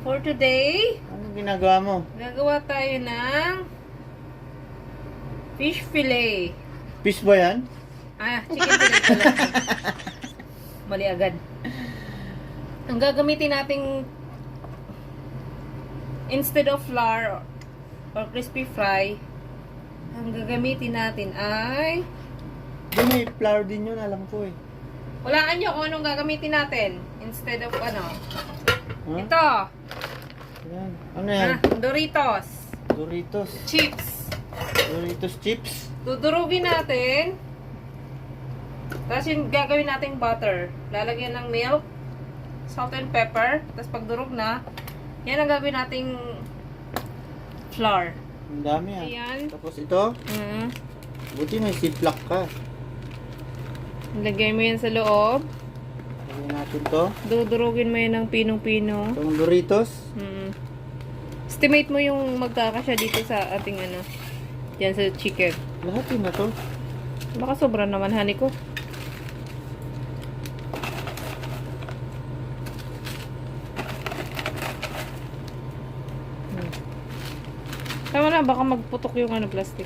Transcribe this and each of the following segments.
For today, Anong ginagawa mo? gagawa tayo ng fish fillet. Fish ba yan? Chicken fillet pala. Mali agad. Ang gagamitin nating instead of flour or crispy fry, ang gagamitin natin ay Di may flour din yun, alam ko eh. walaan nyo kung anong gagamitin natin instead of ano. Huh? Ito. Yan. Ano yan? Doritos. Doritos. Chips. Doritos chips. Dudurugin natin. Tapos yung gagawin nating butter. Lalagyan ng milk, salt and pepper. Tapos pag durog na, yan ang gagawin nating flour. Ang dami ah. Ayan. Tapos ito, buti may ziplock ka. Lagay mo yan sa loob. Lagyan natin to. Dudurugin mo yan ng pinong-pino. Itong Doritos. Estimate mo yung magkakasya dito sa ating ano. Yan sa chicken. Lahat yun na to. Baka sobra naman, honey ko. Tama na, baka magputok yung ano, plastic.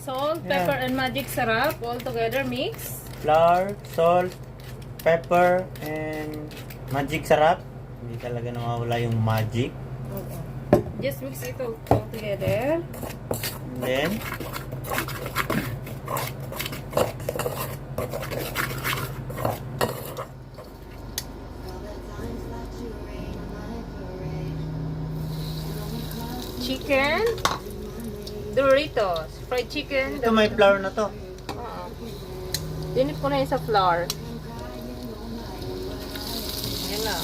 Salt, pepper, and magic sarap all together mix. Flour, salt, pepper, and magic sarap. Hindi talaga nawawala yung magic. Just mix it all together. And then, Chicken, Doritos, fried chicken. ito may flour na to. Dinip ko na yun sa flour. Yan na.